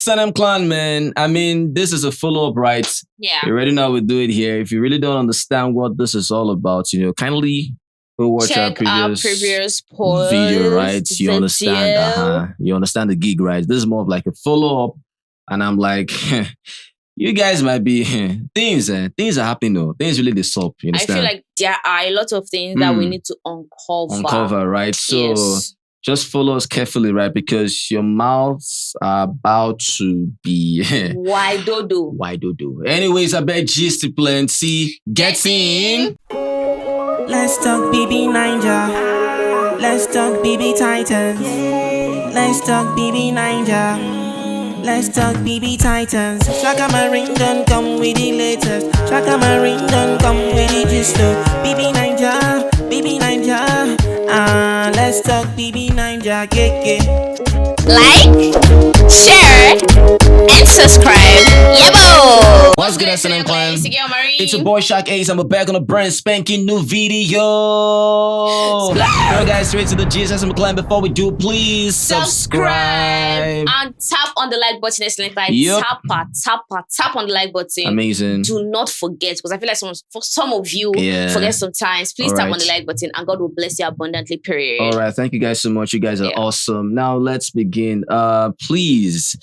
Sanam Clan, man. I mean, this is a follow-up, right? Yeah. You already know how we do it here. If you really don't understand what this is all about, kindly go watch our previous post, video, right? You understand? You understand the gig, right? This is more of like a follow-up. And I'm like, you guys might be things are happening though. Things really dis up. You understand? I feel like there are a lot of things that we need to uncover. Right? So just follow us carefully, right? Because your mouths are about to be wide dodo. Wide dodo. Anyways, I bet gist plenty. Get in. Let's talk bbnaija. Let's talk BB Titans. Let's talk bbnaija. Let's talk BB Titans. Shaka my ring done come with the latest. Shaka my ring done come with the gist. bbnaija, bbnaija. Let's talk bbnaija. Like, share, and subscribe. Yebo! What's good, SNM Clan? It's your boy Shock Ace. I'm back on a brand spanking new video. Alright, guys, straight to the GSM Clan. Before we do, please subscribe and tap on the like button. Tap on the like button. Amazing. Do not forget, because I feel like for some of you forget sometimes. Please tap on the like button, and God will bless you abundantly. Period. All right, thank you guys so much. You guys are awesome. Now let's begin. Please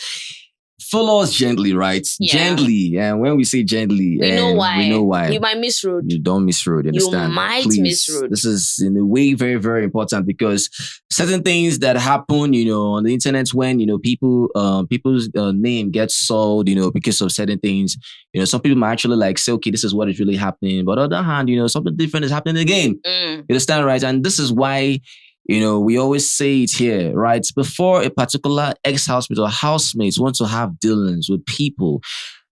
follow us gently, right? Gently. And when we say gently, we know why. You might miss road. You don't miss road. You understand? You might miss road. This is in a way very, very important, because certain things that happen, on the internet when, people's name gets sold, because of certain things, some people might actually say, okay, this is what is really happening. But on the other hand, something different is happening again. You understand, right? And this is why we always say it here, right? Before a particular ex-housemate or housemates want to have dealings with people,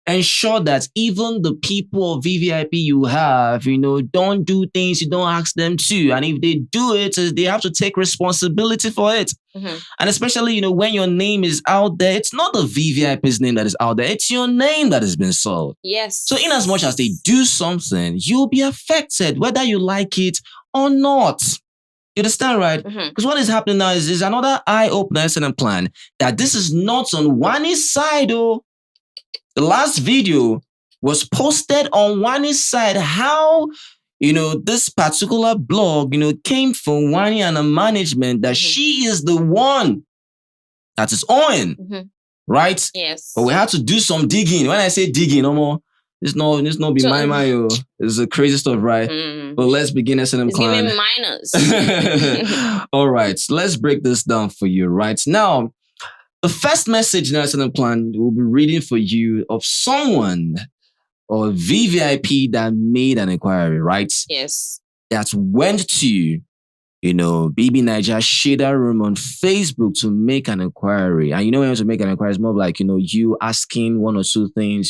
ensure that even the people of VVIP you have, don't do things you don't ask them to. And if they do it, they have to take responsibility for it. And especially, when your name is out there, it's not the VVIP's name that is out there. It's your name that has been sold. Yes. So in as much as they do something, you'll be affected, whether you like it or not. You understand, right? Because what is happening now is another eye-opener SNM plan that this is not on Wanni'S side, though. The last video was posted on Wanni'S side how, this particular blog, came from Wanni and the management that she is the one that is owing, right? Yes. But we had to do some digging. When I say digging, no more. It's not be yo. It's a crazy stuff, right? But let's begin SNM Clan. It's giving minors. All right, so let's break this down for you right now. The first message in SNM Clan will be reading for you of someone or VVIP that made an inquiry, right? Yes. That went to bbnaija shader room on Facebook to make an inquiry. And when you want to make an inquiry, it's more like you asking one or two things,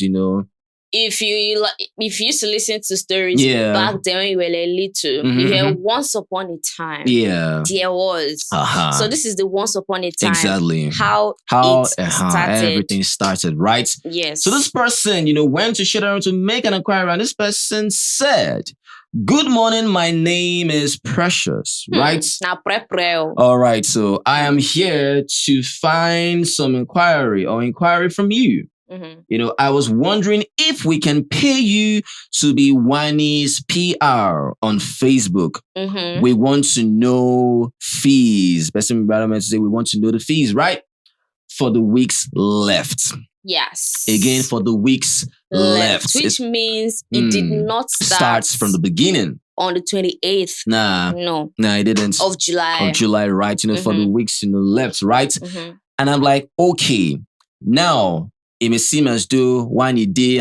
If you used to listen to stories back then when you were little, you hear once upon a time. Yeah. There was. So this is the once upon a time. Exactly. How it started. Everything started, right? Yes. So this person, went to Shadow to make an inquiry, and this person said, "Good morning, my name is Precious," right? Now, all right, so I am here to find some inquiry from you. I was wondering if we can pay you to be Wanni'S PR on Facebook. We want to know fees. Person to say we want to know the fees, right? For the weeks left. Yes. Again, for the weeks left. Which means it did not start from the beginning. On the 28th. No, it didn't. Of July. Of July, right? For the weeks left, right? And I'm like, okay, now it may seem as though Wanni day.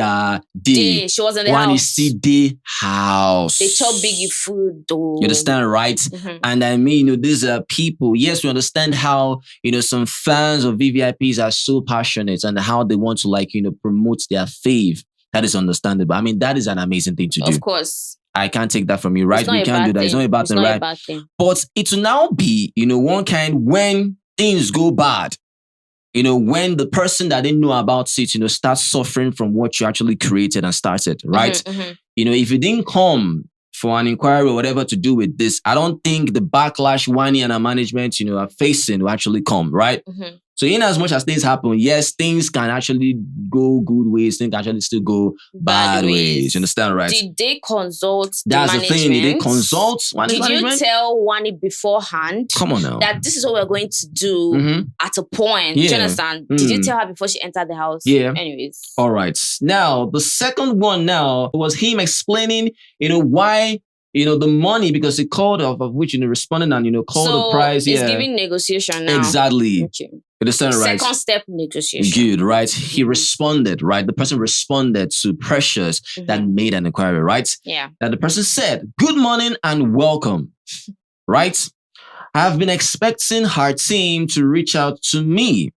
She was in the Wanni house. see the house. They chop biggie food though. You understand, right? And I mean, these are people. Yes, we understand how, some fans of VVIPs are so passionate and how they want to promote their fave. That is understandable. I mean, that is an amazing thing to do. Of course. I can't take that from you, right? We can't do that. It's not a bad thing, right? But it will now be, one kind when things go bad. When the person that didn't know about it, starts suffering from what you actually created and started, right? If you didn't come for an inquiry or whatever to do with this, I don't think the backlash Wanni and our management, are facing will actually come, right? So in as much as things happen, yes, things can actually go good ways, things can actually still go bad ways. You understand, right? Did they consult That's the thing. Did they consult management? Did you tell Wanni beforehand? Come on now. That this is what we're going to do at a point. Yeah. Do you understand? Did you tell her before she entered the house? Yeah. Anyways. All right. Now, the second one now was him explaining, why the money, because he called of which responding and called the price. He's giving negotiation now. Exactly. Okay. You understand, right? Second step negotiation. Good, right? He responded, right? The person responded to Precious that made an inquiry, right? Yeah. That the person said, "Good morning and welcome." Right? I've been expecting her team to reach out to me.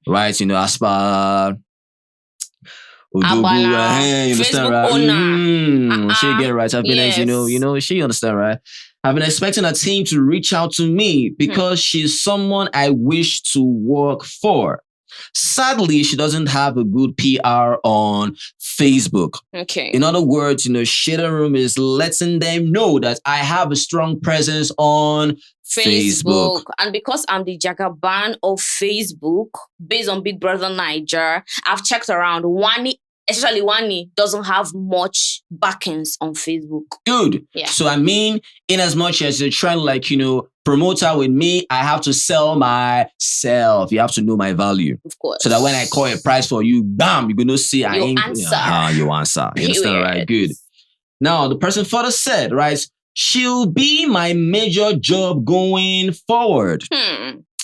Right? As per you understand, Facebook right? owner. She get right. I've been, she understand, right? I've been expecting a team to reach out to me because she's someone I wish to work for. Sadly, she doesn't have a good PR on Facebook. Okay. In other words, Shade Room is letting them know that I have a strong presence on Facebook. And because I'm the jagaban of Facebook, based on Big Brother Naija, I've checked around. Especially Wanni doesn't have much backings on Facebook. Good. Yeah. So in as much as you're trying to promote her with me, I have to sell myself. You have to know my value. Of course. So that when I call a price for you, bam, you're gonna see you answer. You answer. You understand, right? Good. Now the person further said, right, she'll be my major job going forward.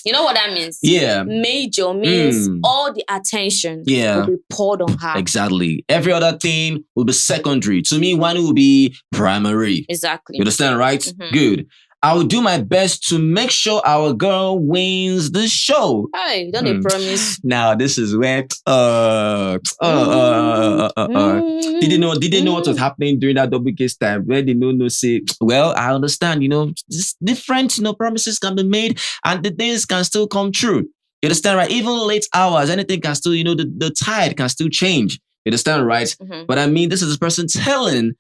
You know what that means? Yeah. Major means all the attention will be poured on her. Exactly. Every other thing will be secondary. To me, one will be primary. Exactly. You understand, right? Good. I will do my best to make sure our girl wins the show. Hey, don't they promise? Now this is where did they know what was happening during that double case time? Where they no say, well, I understand, different promises can be made and the things can still come true. You understand, right? Even late hours, anything can still, the tide can still change. You understand, right? But this is this person telling,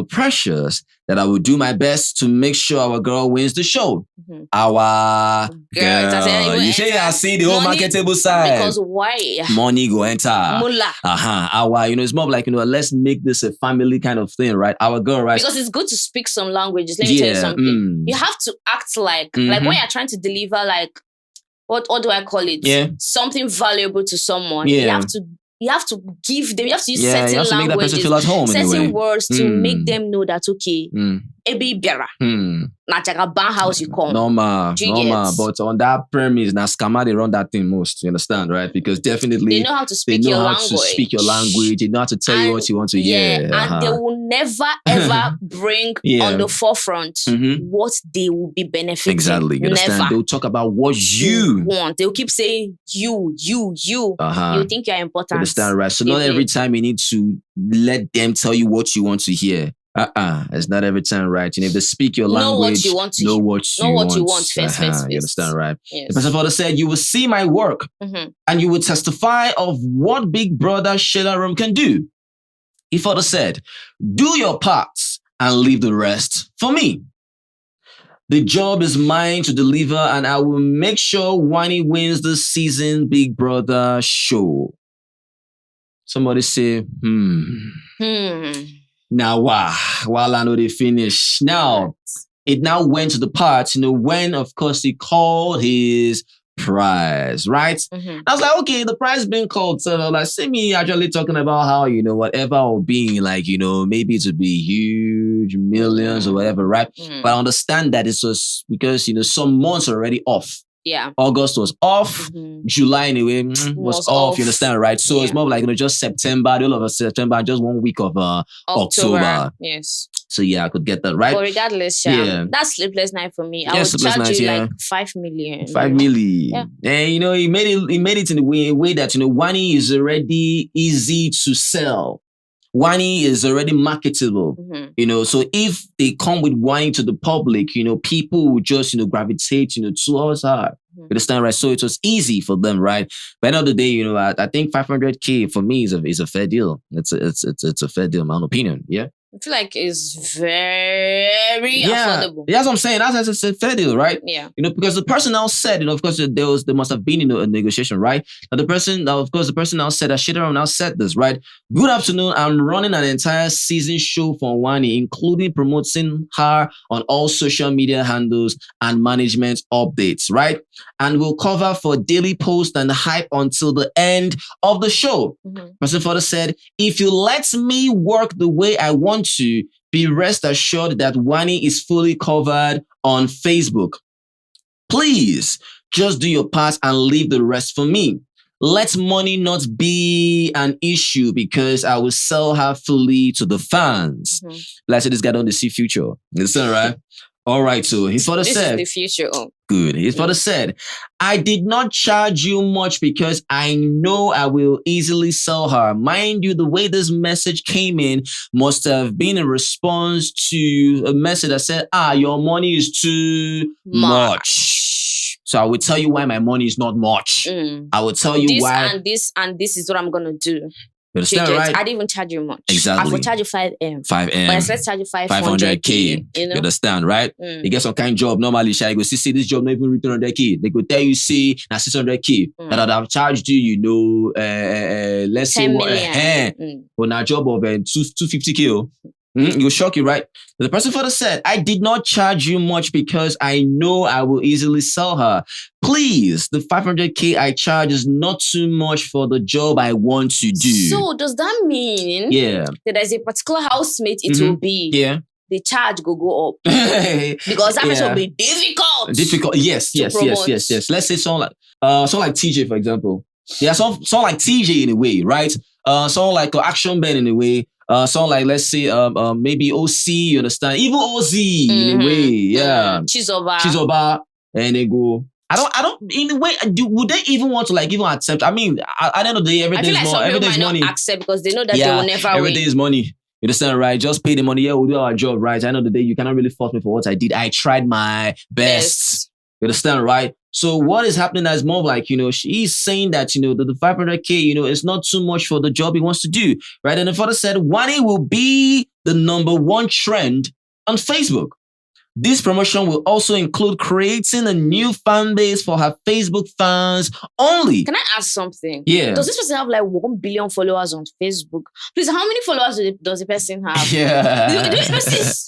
Precious, that I will do my best to make sure our girl wins the show. Our girl. You say I see the whole marketable side. Because why? Money go enter. Mula. Our, it's more like, let's make this a family kind of thing, right? Our girl, right? Because it's good to speak some languages. Let me tell you something. You have to act like when you're trying to deliver what do I call it? Yeah. Something valuable to someone. Yeah. You have to give them, you have to use you certain have to make that person feel at home certain words to make them know that, okay, Ebi Biara, na Jagaban house you come. Normal. But on that premise, na scammer they run that thing most. You understand, right? Because definitely they know how to speak your language. They know how to tell you what you want to hear. And they will never ever bring on the forefront what they will be benefiting. Exactly. You understand? Never. They'll talk about what you want. They'll keep saying you. You think you're important. Understand, right? So not every time you need to let them tell you what you want to hear. It's not every time, right? If they speak your language, know what you want first. You understand, right? Yes. The person further said, you will see my work and you will testify of what Big Brother Shade Room can do. He further said, do your parts and leave the rest for me. The job is mine to deliver and I will make sure Wanni wins this season Big Brother show. Somebody say, Now, while I know they finish. Now, it now went to the part, when, of course, he called his prize, right? I was like, okay, the prize being called. So, see me actually talking about how, whatever will be, maybe it would be huge, millions or whatever, right? But I understand that it's just because, some months are already off. Yeah. August was off. July anyway was off. You understand, right? So it's more like just September, the whole of September, and just 1 week of October. Yes. So I could get that right. But regardless, that's sleepless night for me. I would charge you 5 million. 5 million. Yeah. And he made it in a way that Wanni is already easy to sell. Wanni is already marketable, so if they come with Wanni to the public, people will just, gravitate, towards her. You understand, right? So it was easy for them, right? But at the end of the day, I think 500K for me is a fair deal. It's a fair deal, in my own opinion. Yeah. I feel like it's very affordable. Yeah, that's what I'm saying. That's a fair deal, right? Yeah. Because the person now said, of course, there must have been, a negotiation, right? And the person now said that Shidera now said this, right? Good afternoon. I'm running an entire season show for Wanni, including promoting her on all social media handles and management updates, right? And we'll cover for daily post and hype until the end of the show. Person further said, if you let me work the way I want to, be rest assured that Wanni is fully covered on Facebook. Please just do your part and leave the rest for me. Let money not be an issue because I will sell her fully to the fans. Like I said, this guy don't see future. You understand, right? All right, so his father said, this is the future. Good. His father said, I did not charge you much because I know I will easily sell her. Mind you, the way this message came in must have been a response to a message that said, your money is too much. So I will tell you why my money is not much. I will tell you why. And this is what I'm going to do. You understand, right? I didn't even charge you much. Exactly. I will charge you 5M. 5M. But let's charge you 500K. You understand, right? You get some kind of job. Normally, you go, see, this job not even return 100K. They go tell you, see, now 600K. That I've charged you, let's say, 10 million. For a job of 250K. It will shock you, right? The person further said, I did not charge you much because I know I will easily sell her. Please, the 500K I charge is not too much for the job I want to do. So does that mean that there's a particular housemate it will be? Yeah. The charge go up. Because that person will be difficult. Yes. Let's say someone like TJ, for example. Yeah, someone like TJ in a way, right? Someone like Action Ben in a way. Someone like, let's say, maybe OC, you understand? Even OZ in a way, yeah. Chizoba, and they go. I don't, in a way, would they even want to even accept? I mean, at the end of the day, every day is money. Not accept because they know that they will never win. Every day is money. You understand, right? Just pay the money. Yeah, we'll do our job, right? At the end of the day, you cannot really force me for what I did. I tried my best. You understand, right? So what is happening is more like, she's saying that, the 500K, it's not too much for the job he wants to do, right? And the father said, Wanni will be the #1 trend on Facebook. This promotion will also include creating a new fan base for her Facebook fans only. Can I ask something? Yeah. Does this person have 1 billion followers on Facebook? Please, how many followers does the person have? Yeah. The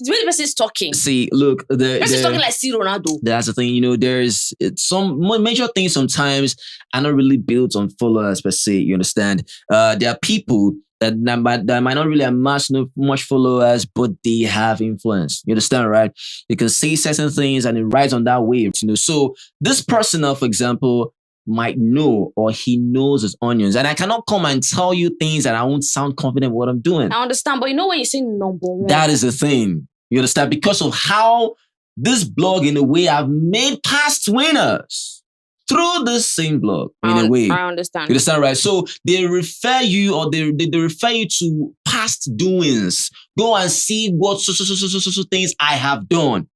way the person is talking. See, look, the person is talking like C. Ronaldo. That's the thing, there's some major things sometimes are not really built on followers per se, you understand? There are people that might not really amass much followers, but they have influence. You understand, right? They can say certain things and it rides on that wave, So this person now, for example, might know or he knows his onions. And I cannot come and tell you things and I won't sound confident with what I'm doing. I understand, but when you say #1. That is the thing. You understand? Because of how this blog, in a way, I've made past winners through this same blog, in a way. I understand. You understand, right? So they refer you or they refer you to past doings. Go and see what so things I have done.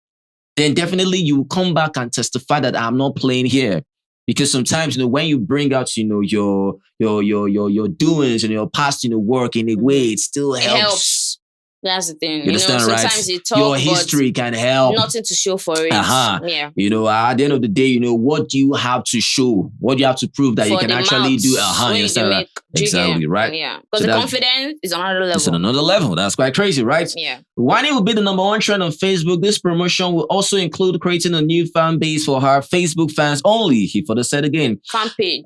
Then definitely you will come back and testify that I'm not playing here. Because sometimes, when you bring out, your doings and your past, work in a way, it still helps. That's the thing. You understand, sometimes right? you talk, your history can help. Nothing to show for it. Yeah. At the end of the day, what do you have to show? What do you have to prove that you can actually do? You understand, right? Exactly, right? Yeah. Because the confidence is on another level. It's on another level. That's quite crazy, right? Yeah. Wanni will be the #1 trend on Facebook. This promotion will also include creating a new fan base for her Facebook fans only. He further said again. Fan page.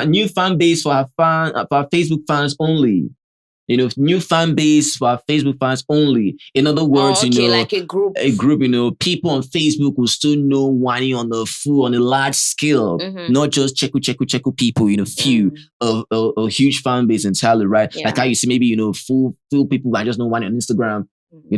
New fan base for her Facebook fans only. New fan base for our Facebook fans only. In other words, like a group. People on Facebook will still know Wanni on a large scale, not just cheku people, few a huge fan base entirely, right? Yeah. Like how you see maybe, full people that just know Wanni on Instagram.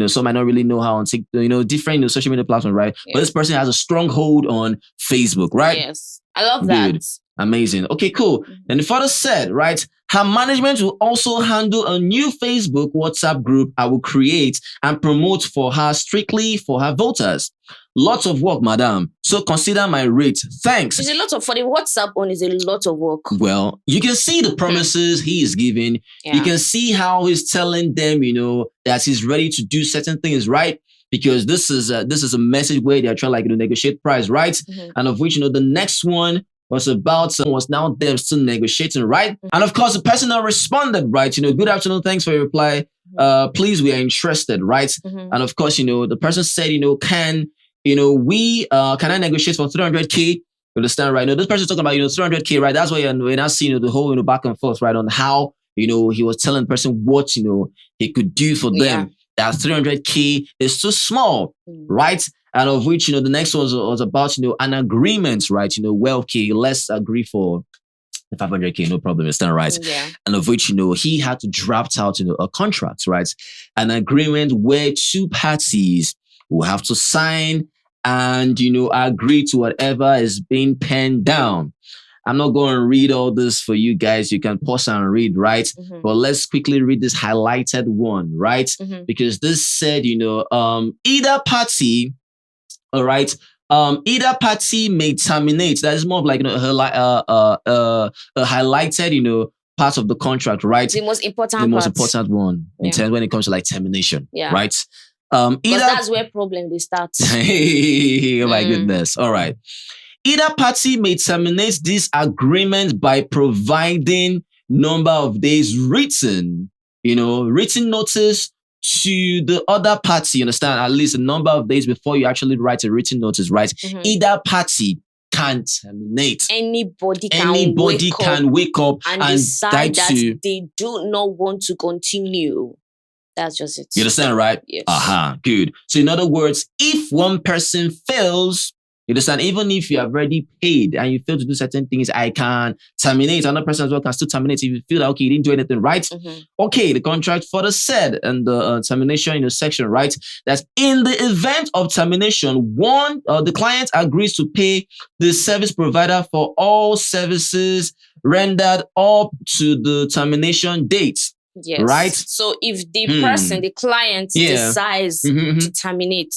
Some might not really know how on TikTok, different social media platforms, right? Yes. But this person has a stronghold on Facebook, right? Yes. I love that. Good. Amazing. Okay, cool. And the father said, right, Her management will also handle a new Facebook WhatsApp group I will create and promote for her strictly for her voters. Lots of work, madam. So consider my rate. Thanks. It's a lot of, for the WhatsApp one, is a lot of work. Well, you can see the promises he is giving. Yeah. You can see how he's telling them, you know, that he's ready to do certain things, right? Because this is a message where they're trying to negotiate price, right? And of which, you know, the next one was now them still negotiating, right? And of course, the person that responded, right? You know, good afternoon, thanks for your reply. Please, we are interested, right? And of course, you know, the person said, you know, can I negotiate for 300K? You understand, right? Now, this person's talking about, you know, 300K, right? That's why we're now seeing, you know, the whole, you know, back and forth, right? On how, you know, he was telling the person what, you know, he could do for them. That 300K is too small, right? And of which, you know, the next one was about, you know, an agreement, right? You know, well, okay, let's agree for 500K, no problem, it's not right. And of which, you know, he had to draft out, you know, a contract, right? An agreement where two parties will have to sign and, you know, agree to whatever is being penned down. I'm not going to read all this for you guys. You can pause and read, right? But let's quickly read this highlighted one, right? Because this said, you know, either party, all right, either party may terminate. That is more of like, you know, a highlighted, you know, part of the contract, right? The most important one in terms when it comes to like termination, right? Because that's where problem they start. Oh my goodness. All right. Either party may terminate this agreement by providing number of days written notice to the other party. You understand? At least a number of days before you actually write a written notice, right? Either party can terminate. Anybody can wake up and decide that they do not want to continue. That's just it. You understand, right? Yes. Good. So in other words, if one person fails, you understand, even if you have already paid and you fail to do certain things, I can terminate. Another person as well can still terminate if you feel that, okay, you didn't do anything, right? Okay, the contract further said and the termination in the section, right? That in the event of termination, the client agrees to pay the service provider for all services rendered up to the termination date. Yes. Right? So if the person, the client, decides to terminate,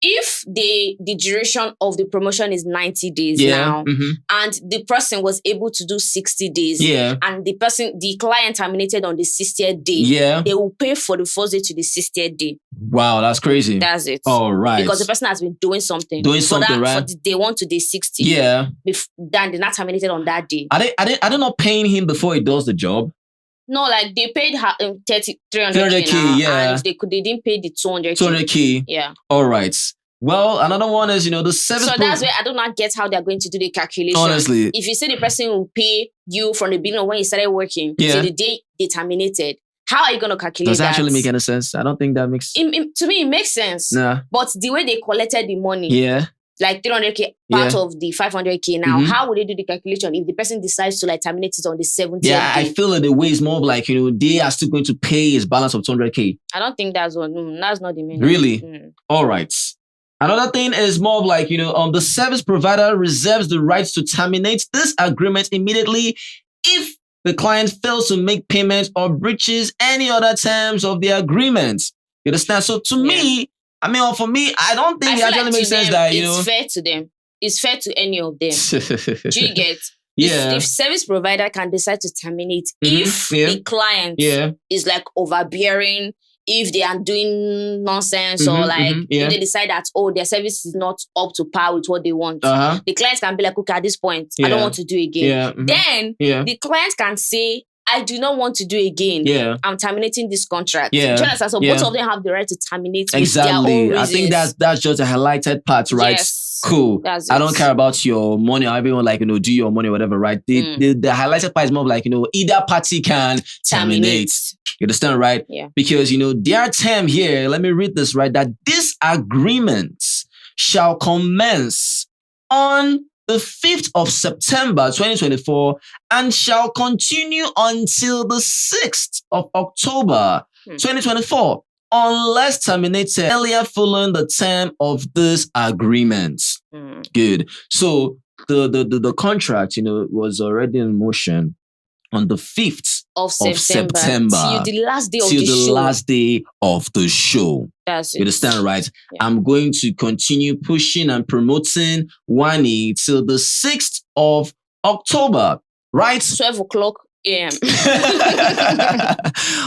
if the duration of the promotion is 90 days now, and the person was able to do 60 days, and the client terminated on the 60th day, they will pay for the first day to the 60th day. Wow, that's crazy. That's it. All right. Because the person has been doing something. Right? For the day 1 to day 60. Then they're not terminated on that day. Are they not paying him before he does the job? No, like they paid 300K now, and they didn't pay the 200K. 200K. Yeah. All right. Well, another one is, you know, the service. So that's where I do not get how they're going to do the calculation. Honestly. If you say the person will pay you from the beginning of when you started working to the day they terminated, how are you going to calculate that? Does that actually make any sense? I don't think that makes... To me, it makes sense. Nah. But the way they collected the money, like 300K part of the 500K now, how would they do the calculation if the person decides to like terminate it on the 70th day? I feel like the way is more of like, you know, they are still going to pay his balance of 200K. I don't think that's what... that's not the main... Really? All right. Another thing is more of like, you know, the service provider reserves the right to terminate this agreement immediately if the client fails to make payment or breaches any other terms of the agreement. You understand? So to me, I mean, or for me, I don't think it actually makes sense that, you know. It's fair to them. It's fair to any of them. Do you get? Yeah. If service provider can decide to terminate, if the client is like overbearing, if they are doing nonsense or like if they decide that, their service is not up to par with what they want, the client can be like, okay, at this point, I don't want to do again. Then the client can say, I do not want to do again. I'm terminating this contract. So both of them have the right to terminate with their own reasons. I think that's just a highlighted part, right? Yes. Cool. I don't care about your money or everyone like, you know, do your money or whatever, right? The highlighted part is more of like, you know, either party can terminate. You understand, right? Yeah. Because, you know, their term here, let me read this, right? That this agreement shall commence on the 5th of September 2024 and shall continue until the 6th of October 2024 unless terminated earlier following the term of this agreement. Good. So the contract, you know, was already in motion on the 5th of September. Till the last day of till the show. the last day of the show. That's it. You understand, right? Yeah. I'm going to continue pushing and promoting Wanni till the 6th of October, right? 12 o'clock a.m.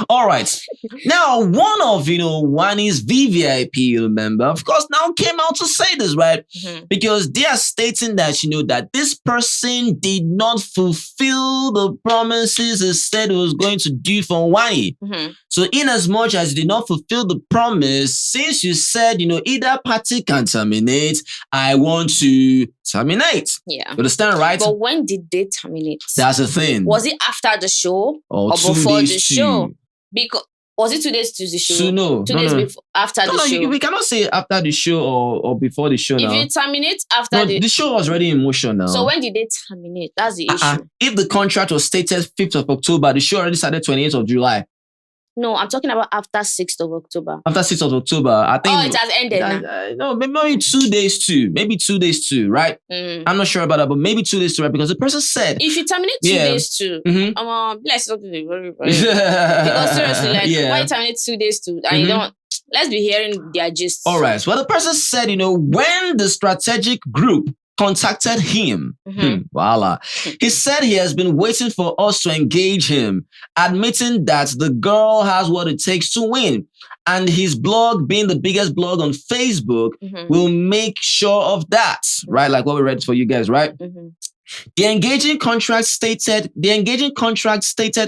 All right. Now, one of, Wanni's VVIP member, of course, now came out to say this, right? Mm-hmm. Because they are stating that, that this person did not fulfill the promises he said he was going to do for Wanni. Mm-hmm. So in as much as he did not fulfill the promise, since you said, either party can terminate, I want to terminate. Yeah. You understand, right? But when did they terminate? That's the thing. Was it after the show or before the show? Because was it 2 days to the show? So no. 2 days before after the show. We cannot say after the show or before the show. If now. you terminate after the show was already in motion now. So when did they terminate? That's the issue. If the contract was stated 5th of October, the show already started 28th of July. No, I'm talking about after 6th of October. After 6th of October, I think. Oh, it has ended now. No, maybe 2 days too. Maybe 2 days too, right? I'm not sure about that, but maybe 2 days too, right? Because the person said. If you terminate 2 days too, let's talk to the very because seriously, why terminate 2 days too? And you don't. Let's be hearing their gist. All right. Well, the person said, when the strategic group contacted him. Voila. He said he has been waiting for us to engage him, admitting that the girl has what it takes to win. And his blog, being the biggest blog on Facebook, will make sure of that. Right? Like what we read for you guys, right? The engaging contract stated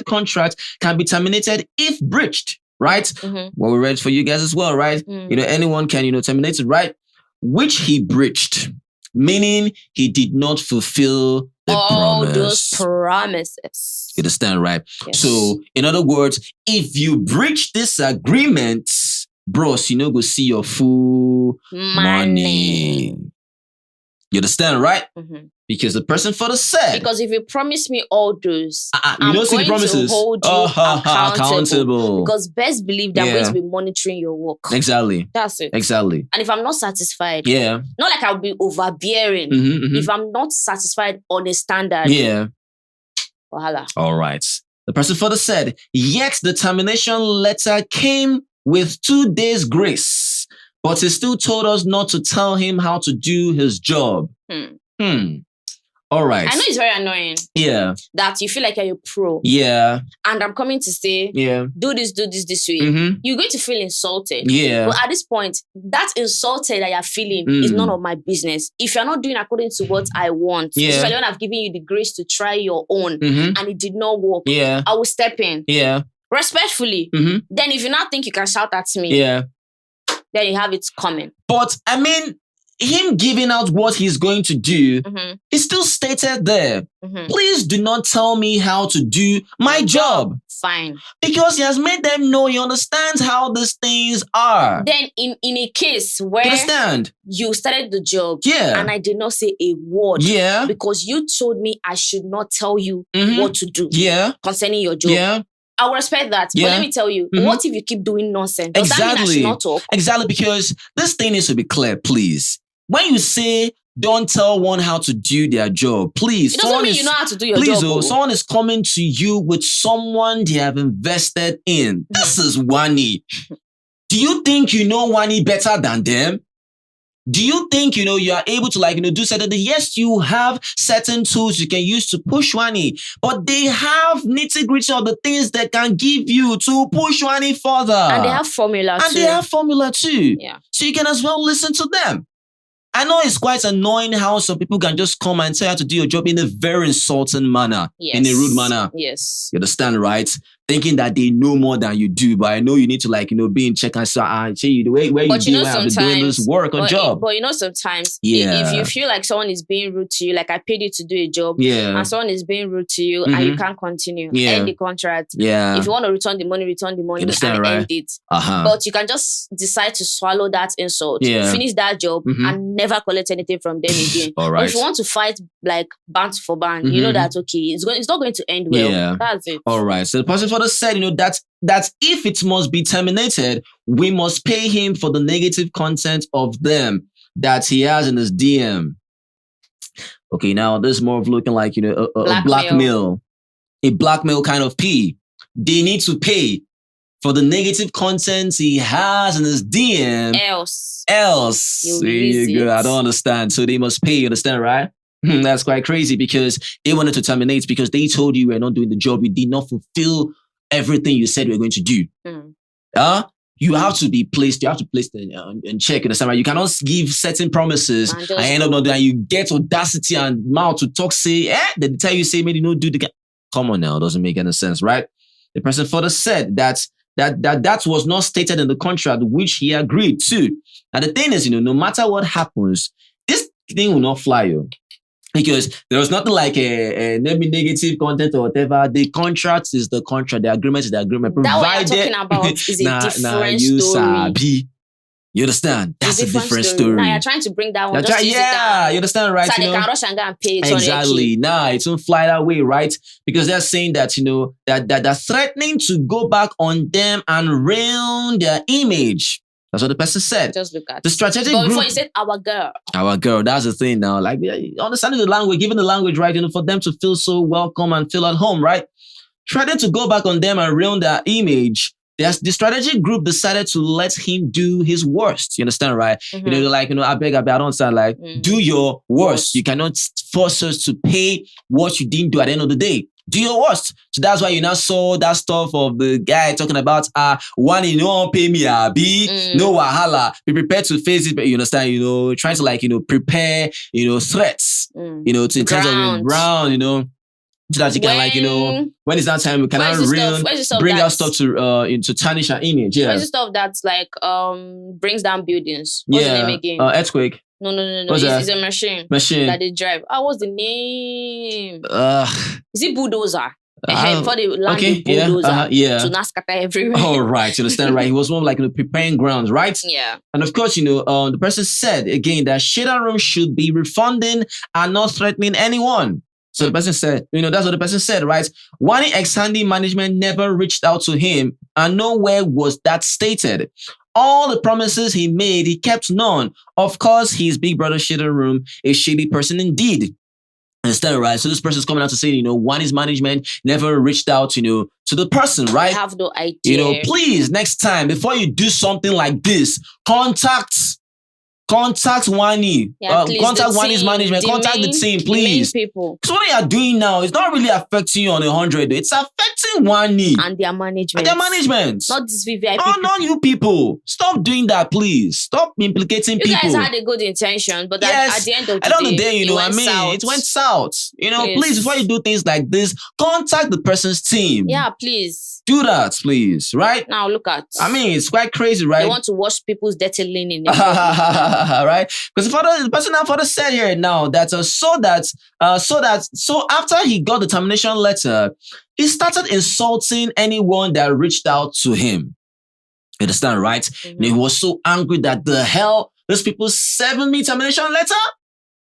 contract can be terminated if breached. Right? What we read for you guys as well, right? Anyone can, terminate it, right? Which he breached. Meaning he did not fulfill all those promises. You understand, right? Yes. So, in other words, if you breach this agreement, bros, go see your full money. You understand, right? Because the person further said. Because if you promise me all those, I'm going to hold you accountable. Because best believe that I'm going to be monitoring your work. Exactly. That's it. Exactly. And if I'm not satisfied, not like I'll be overbearing. If I'm not satisfied on a standard, Wahala. All right. The person further said, yet the termination letter came with 2 days grace, but he still told us not to tell him how to do his job. All right. I know it's very annoying. Yeah. That you feel like you're a pro. Yeah. And I'm coming to say, do this this way. You're going to feel insulted. Yeah. But at this point, that insulted that you're feeling is none of my business. If you're not doing according to what I want, especially when I've given you the grace to try your own and it did not work, I will step in. Yeah. Respectfully. Then if you not think you can shout at me, then you have it coming. But I mean, him giving out what he's going to do, he still stated there, please do not tell me how to do my job. Fine. Because he has made them know he understands how these things are. Then in a case where you started the job and I did not say a word because you told me I should not tell you what to do concerning your job. I will respect that. But let me tell you, what if you keep doing nonsense? Does that mean I should not talk? Exactly, because this thing needs to be clear, please. When you say don't tell one how to do their job, please. It doesn't mean you know how to do your job. Someone is coming to you with someone they have invested in. This is Wanni. Do you think you know Wanni better than them? Do you think, you are able to do certain things? Yes, you have certain tools you can use to push Wanni, but they have nitty-gritty of the things that can give you to push Wanni further. And they have formula too. Yeah. So you can as well listen to them. I know it's quite annoying how some people can just come and tell you how to do your job in a very insulting manner, in a rude manner. Yes. You understand, right? Thinking that they know more than you do, but I know you need to be in check and say you the way where you do have to doing this work or job. But sometimes if you feel like someone is being rude to you, like I paid you to do a job, and someone is being rude to you and you can't continue, end the contract. Yeah. If you want to return the money and end it. But you can just decide to swallow that insult, finish that job and never collect anything from them again. All right. But if you want to fight like band for band, you know that it's not going to end well. Yeah. That's it. All right. So the person further said, that if it must be terminated, we must pay him for the negative content of them that he has in his DM. Okay, now this is more of looking like, a blackmail kind of P. they need to pay for the negative content he has in his DM. Else. There you go. I don't understand. So they must pay, you understand, right? That's quite crazy because they wanted to terminate because they told you we're not doing the job. You did not fulfill everything you said we were going to do. You have to be placed. You have to place and check. You understand, right? You cannot give certain promises and end up not doing. You get audacity and mouth to talk. Say, they tell you, say, maybe don't do the. Come on now, it doesn't make any sense, right? The person further said that was not stated in the contract which he agreed to. And the thing is, no matter what happens, this thing will not fly you. Because there was nothing like a negative content or whatever. The contract is the contract. The agreement is the agreement. That what you're talking about is a different story. You understand? That's a different story. Now you're trying to bring that one. You understand, right? So they can rush and go and pay. Exactly. Nah, it won't fly that way, right? Because they're saying that, that they're threatening to go back on them and ruin their image. That's what the person said. Just look at the strategic group. Before you said our girl. Our girl. That's the thing now. Like, understanding the language, giving the language right, for them to feel so welcome and feel at home, right? Trying to go back on them and ruin their image. The strategic group decided to let him do his worst. You understand, right? Mm-hmm. They're like, I beg, I don't understand. Like, do your worst. You cannot force us to pay what you didn't do at the end of the day. Do your worst. So that's why you now saw that stuff of the guy talking about, Wanni, no one pay me, no wahala. Be prepared to face it, but you understand, trying to prepare, threats, in terms of ground, so that you can when it's that time, we cannot bring our stuff to tarnish our image. Yeah. Where's the stuff that's like brings down buildings? What's the name again? Earthquake. No. It's a machine that they drive. What's the name? Is it bulldozer? Before they land the bulldozer to not scatter everywhere. Oh, right. You understand, right? He was more like preparing grounds, right? Yeah. And of course, the person said again that Shade Room should be refunding and not threatening anyone. So the person said, that's what the person said, right? Wanni ex-handy management never reached out to him and nowhere was that stated. All the promises he made, he kept none. Of course, his big brother Shade Room, a shady person indeed. Understand, right? So this person is coming out to say, Wanni's management never reached out, to the person, right? I have no idea. Please, next time, before you do something like this, contact Wanni. Contact Wanni's management. Contact the team, please. Because what they are doing now is not really affecting you on 100. It's affecting Wanni. And their management. Not this VVIP. Oh, not you people. Stop doing that, please. Stop implicating people. You guys had a good intention, but at the end of the day, it went south. Please, before you do things like this, contact the person's team. Yeah, please. Do that, please. Right? Now, look at. It's quite crazy, right? They want to wash people's dirty linen. Right? Because the person now further said here now that so after he got the termination letter, he started insulting anyone that reached out to him. You understand, right? Mm-hmm. And he was so angry that the hell those people sent me termination letter.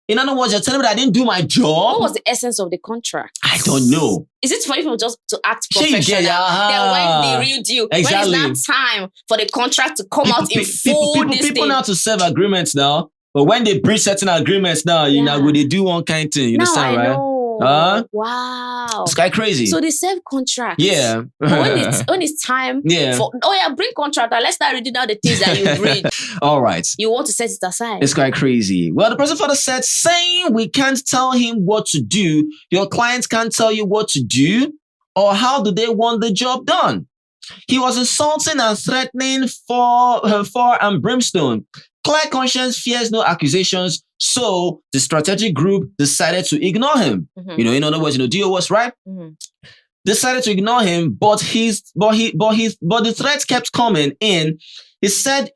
In other words, you're telling me that I didn't do my job. What was the essence of the contract? I don't know. Is it for people just to act professional? Then when the real deal, exactly. When it's not time for the contract to come out in full, people now to serve agreements now. But when they breach certain agreements now, they do one kind of thing. You understand, right? Wow. It's quite crazy. So they serve contract. Yeah. when it's time for bring contract. Let's start reading out the things that you read. All right. You want to set it aside. It's quite crazy. Well, the person further said, saying we can't tell him what to do. Your clients can't tell you what to do. Or how do they want the job done? He was insulting and threatening for and brimstone. Clear conscience fears no accusations. So the strategic group decided to ignore him. Mm-hmm. In other words, do your worst, right? Mm-hmm. Decided to ignore him, but the threats kept coming in. He said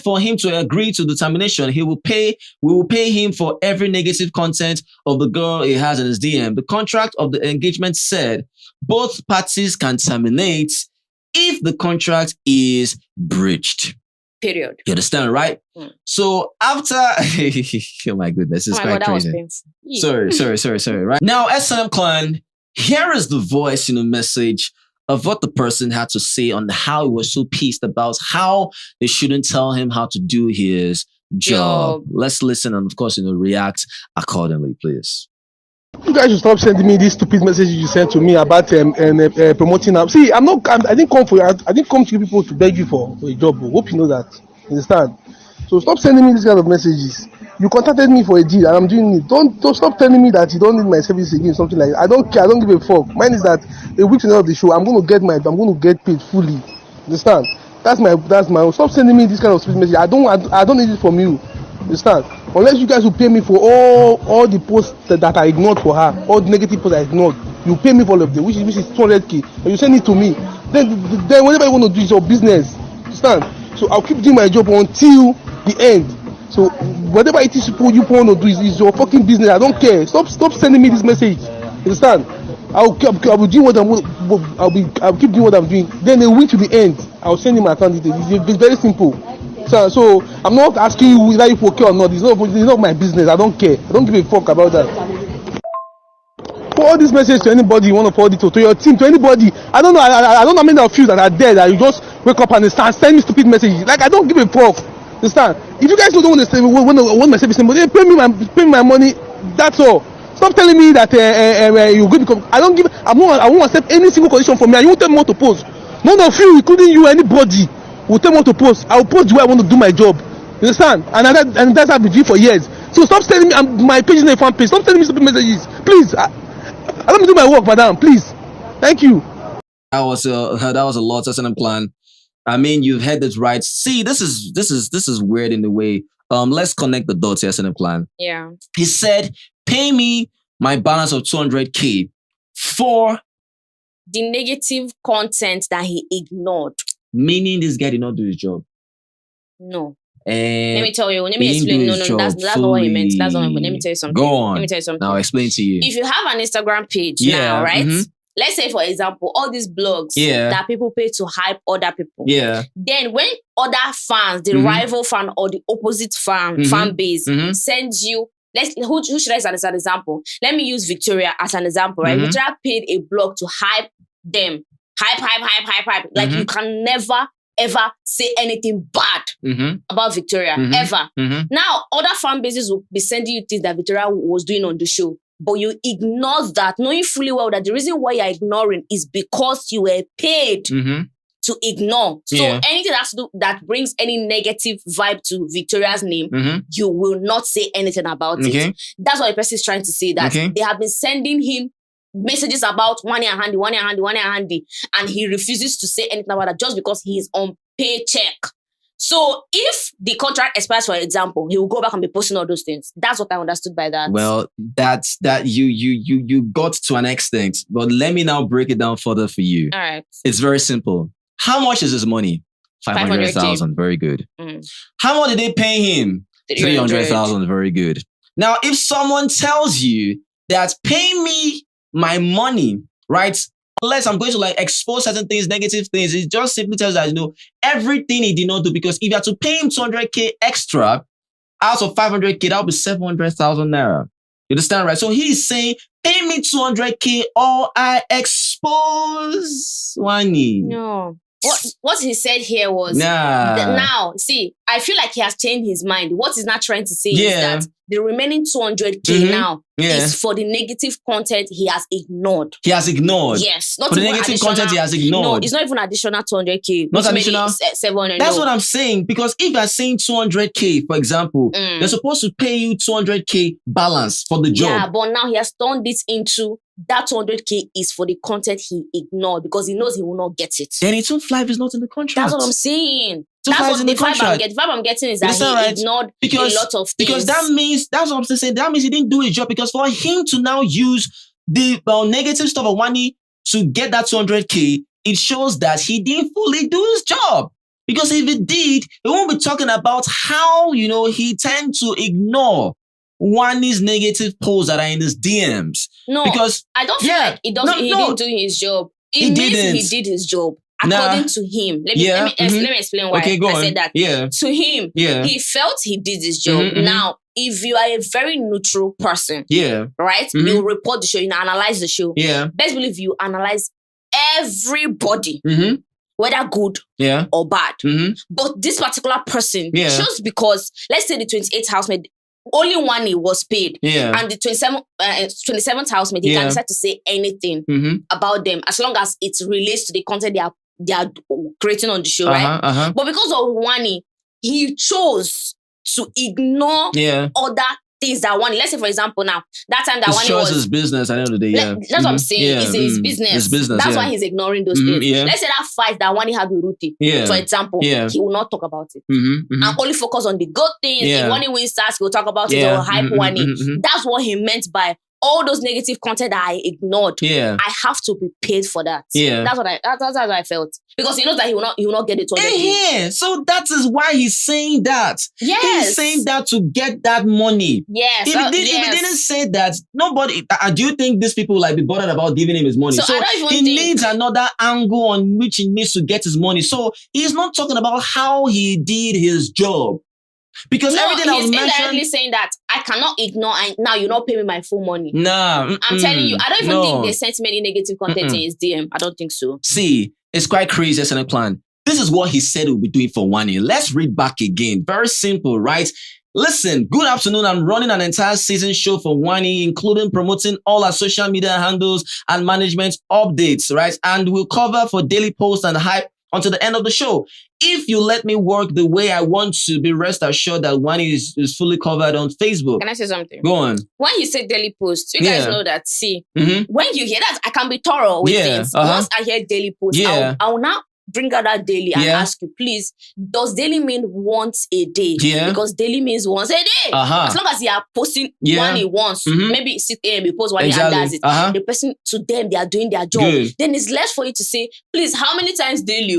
for him to agree to the termination, we will pay him for every negative content of the girl he has in his DM. The contract of the engagement said both parties can terminate if the contract is breached. Period. You understand, right? Mm. So after, oh my goodness, it's quite crazy. Sorry, right? Now, SNM Clan, here is the voice, message of what the person had to say on how he was so pissed about how they shouldn't tell him how to do his job. Let's listen and, of course, react accordingly, please. You guys should stop sending me these stupid messages you sent to me about promoting. See, I didn't come for you. I didn't come to you people to beg you for a job. Hope you know that. Understand? So stop sending me these kind of messages. You contacted me for a deal and I'm doing it. Don't stop telling me that you don't need my service again, something like that. I don't care. I don't give a fuck. Mine is that a week to the end of the show, I'm going to get paid fully. Understand? That's my Stop sending me this kind of stupid message. I don't need it from you. Understand? Unless you guys will pay me for all the posts that I ignored for her, all the negative posts I ignored, you pay me for all of them, which is 200k, and you send it to me. Then whatever you want to do is your business. Understand? So I'll keep doing my job until the end. So whatever it is you want to do is your fucking business. I don't care. Stop sending me this message. Understand? I'll keep doing what I'll keep doing what I'm doing. Then a week to the end, I'll send you my account details. It's very simple. So I'm not asking you whether you okay or not. It's not my business. I don't care. I don't give a fuck about that. Forward this message to anybody you want to forward it to your team, to anybody. I don't know. I don't know how many of you that are there that you just wake up and send me stupid messages. Like I don't give a fuck. Understand? If you guys don't want to want my service, then pay me my money. That's all. Stop telling me that you're going to come. I won't accept any single condition from me. You won't tell me what to post. None of you, including you, anybody, will tell me what to post. I will post the way I want to do my job. You understand? And that's how I've been doing for years. So stop telling me my page is not a fan page. Stop telling me stupid messages. Please. Let me do my work, madam. Please. Thank you. That was a lot of plan. I mean, you've heard it right. See, this is weird in a way. Let's connect the dots here, SNM plan. Yeah. He said, pay me my balance of 200k for the negative content that he ignored. Meaning this guy did not do his job. No. Let me tell you. Let me explain. No, that's not what he meant. That's not what he meant. Let me tell you something. Go on. Let me tell you something. Now explain to you. If you have an Instagram page now, right? Mm-hmm. Let's say, for example, all these blogs that people pay to hype other people. Yeah. Then when other fans, the rival fan or the opposite fan base sends you, who should I use as an example? Let me use Victoria as an example, right? Victoria paid a blog to hype them. Hype. Like you can never ever say anything bad about Victoria, ever. Now, other fan bases will be sending you things that Victoria was doing on the show. But you ignore that, knowing fully well that the reason why you're ignoring is because you were paid to ignore. So anything that brings any negative vibe to Victoria's name, you will not say anything about it. That's what the person is trying to say, that they have been sending him messages about Wanni and Handy, and he refuses to say anything about that just because he is on paycheck. So if the contract expires, for example, he will go back and be posting all those things. That's what I understood by that. Well, that's that you got to an extent, but let me now break it down further for you. All right. It's very simple. How much is his money? 500,000. Very good. How much did they pay him? 300,000. Very good. Now, if someone tells you that pay me my money, right? Unless I'm going to like expose certain things, negative things, it just simply tells that, everything he did not do, because if you had to pay him 200k extra out of 500k, that would be 700,000 naira. You understand, right? So he's saying, pay me 200k or I expose Wanni. No. What he said here was, now, see, I feel like he has changed his mind. What he's not trying to say is that the remaining 200k now is for the negative content he has ignored. He has ignored? Yes. Not for the negative content he has ignored. No, it's not even additional 200k. Not additional? 700. That's what I'm saying. Because if you're saying 200k, for example, they're supposed to pay you 200k balance for the job. Yeah, but now he has turned it into that 200k is for the content he ignored because he knows he will not get it. Then it won't fly if it's not in the contract. That's what I'm saying. That's what the vibe I'm getting is that he ignored a lot of things. Because that means, that's what I'm saying, that means he didn't do his job, because for him to now use the negative stuff of Wanni to get that 200k, it shows that he didn't fully do his job. Because if he did, we won't be talking about how, he tend to ignore Wanni's negative posts that are in his DMs. No, because I don't feel like he didn't do his job. It means he did his job. According to him. Let me explain why I said that. Yeah. To him, he felt he did his job. Now, if you are a very neutral person, right? You report the show, you analyze the show. Yeah. Best believe you analyze everybody. Whether good or bad. But this particular person, just because, let's say the 28th housemate only Wanni was paid. Yeah. And the 27th housemate, they can decide to say anything about them as long as it relates to the content they are creating on the show, right? But because of Wanni, he chose to ignore other things that Wanni. Let's say, for example, now that time that Wanni was his business at the end of the day. Yeah, that's what I'm saying. It's his business. His business. That's why he's ignoring those things. Yeah. Let's say that fight that Wanni had with Rhuthee, for example, he will not talk about it and only focus on the good things. If Wanni wins stars, he'll talk about it or hype Wanni. That's what he meant by all those negative content that I ignored. I have to be paid for that. That's what I felt. Because he knows that he will not get it all. So that is why he's saying that. Yes. He's saying that to get that money. Yes. If he didn't say that, nobody, do you think these people like be bothered about giving him his money? So he needs another angle on which he needs to get his money. So he's not talking about how he did his job. Because everything I was mentioning, he's indirectly saying that I cannot ignore and now you not pay me my full money. Nah. I'm telling you, I don't even think they sent many negative content in his DM. I don't think so. See, it's quite crazy as a plan. This is what he said he'll be doing for Wanni. Let's read back again. Very simple, right? Listen, good afternoon. I'm running an entire season show for Wanni, including promoting all our social media handles and management updates, right? And we'll cover for daily posts and hype until the end of the show. If you let me work the way I want to, be rest assured that Wanni is fully covered on Facebook. Can I say something? Go on. When you say daily posts, you guys know that, see, when you hear that, I can be thorough with things. Once I hear daily posts, I will now bring out that daily and ask you, please, does daily mean once a day? Because daily means once a day. As long as you are posting Wanni once, maybe 6 a.m. you post Wanni and does it. The person, to them, they are doing their job. Then it's less for you to say, please, how many times daily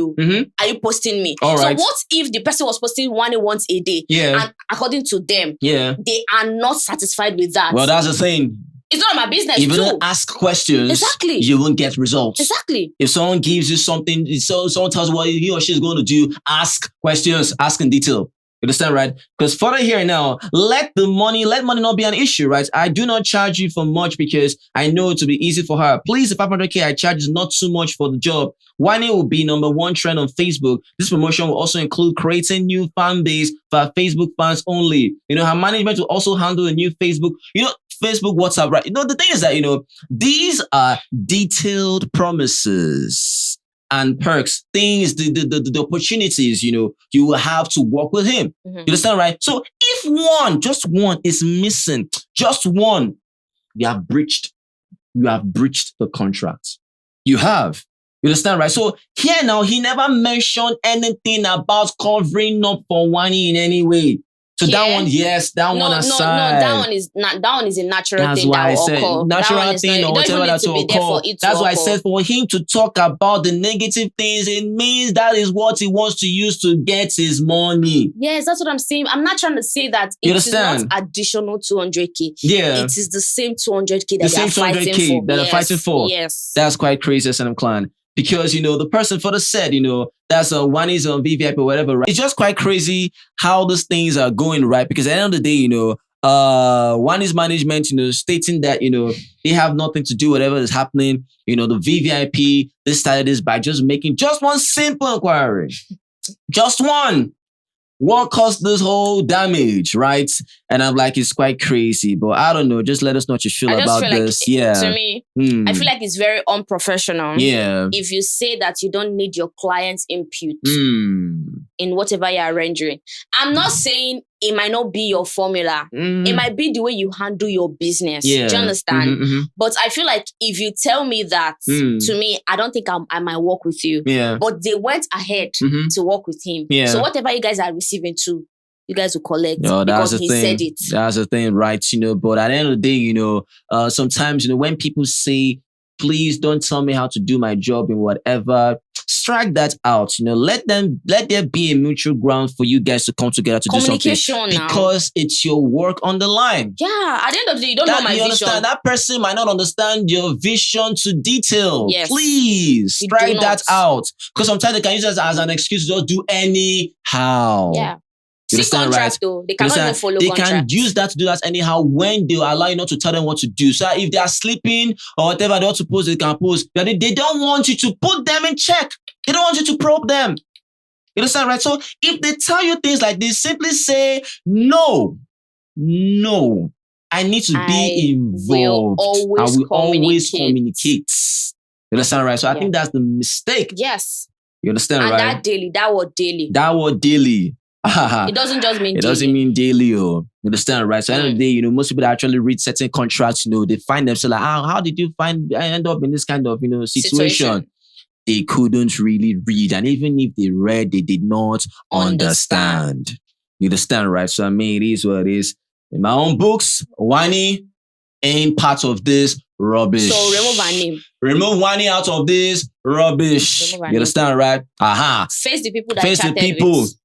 are you posting me? So what if the person was posting Wanni once a day? And according to them, they are not satisfied with that. Well, that's the thing. It's not my business. If you don't ask questions, you won't get results. If someone gives you something, someone tells you what he or she is going to do, ask questions, ask in detail. You understand, right? Because further here now, let money not be an issue, right? I do not charge you for much because I know it will be easy for her. Please, the 500K I charge is not too much for the job. Wanni will be #1 trend on Facebook. This promotion will also include creating new fan base for our Facebook fans only. Her management will also handle a new Facebook, Facebook, WhatsApp, right? The thing is that, these are detailed promises and perks, things, the opportunities, you will have to work with him. You understand, right? So if just one is missing, just one, you have breached the contract. You have. You understand, right? So here now, he never mentioned anything about covering up for Wanni in any way. So that one, that one aside. No, that one is a natural thing. That's why I said natural thing or whatever that's called. That's why I said for him to talk about the negative things, it means that is what he wants to use to get his money. Yes, that's what I'm saying. I'm not trying to say that it is not additional 200K. Yeah. It is the same 200K that they are fighting for. That are fighting for. Yes. That's quite crazy, SNM Clan. Because, the person for the set, that's Wanni's on VVIP or whatever, right? It's just quite crazy how these things are going, right? Because at the end of the day, Wanni's management, stating that, they have nothing to do with whatever is happening. The VVIP, they started this by just making just one simple inquiry. Just one. What caused this whole damage, right? And I'm like, it's quite crazy, but I don't know. Just let us know what you feel about this. To me, I feel like it's very unprofessional. Yeah. If you say that you don't need your client's input in whatever you're rendering. I'm not saying it might not be your formula. It might be the way you handle your business. Yeah. Do you understand? But I feel like if you tell me that, to me, I don't think I might work with you. Yeah. But they went ahead to work with him. Yeah. So whatever you guys are receiving too, you guys will collect because he said it. That's the thing, right? But at the end of the day, sometimes, when people say, please don't tell me how to do my job and whatever, strike that out. Let there be a mutual ground for you guys to come together to do something. Because it's your work on the line. Yeah, at the end of the day, you don't know my vision. Understand? That person might not understand your vision to detail. Yes. Please strike that out. Because sometimes they can use it as an excuse to just do anyhow. Yeah. You understand, right? Though. They cannot even follow They contract. can use that to do that anyhow when they allow you not to tell them what to do. So if they are sleeping or whatever they want to post, they can post. They don't want you to put them in check. They don't want you to probe them. You understand, right? So if they tell you things like this, simply say no. No. I need to be involved. I will always communicate. You understand, right? So I think that's the mistake. Yes. You understand, right? And that word daily. It doesn't just mean it doesn't mean daily. You understand, right? So at the end of the day, most people that actually read certain contracts, they find themselves like, how did you end up in this kind of, situation? They couldn't really read. And even if they read, they did not understand. You understand, right? So I mean, it is what it is. In my own books, Wanni ain't part of this rubbish. So remove her name. Remove Wanni out of this rubbish. You understand, right? Face the people that Face the people. With.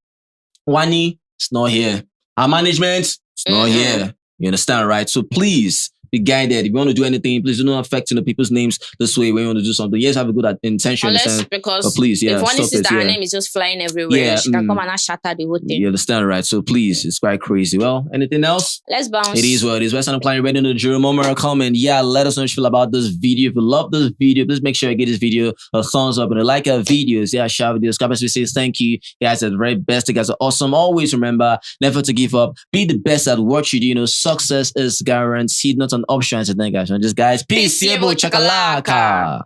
Wanni is not here. Our management is not here. You understand, right? So please be guided. If you want to do anything, please do not affect people's names this way when you want to do something. Yes, have a good intention. Because but please, if Wanni sees that her name is just flying everywhere, she can come and shatter the whole thing. You understand, right? So please, it's quite crazy. Well, anything else? Let's bounce. It is what it is. Western Applying ready to the moment. Comment. Yeah, let us know what you feel about this video. If you love this video, please make sure you give this video a thumbs up and like our videos. Yeah, share videos. God bless you. Say thank you. You guys are the very best. You guys are awesome. Always remember, never to give up. Be the best at what you do. Success is guaranteed, not an option. So thank you guys. Just guys, peace. Chakalaka.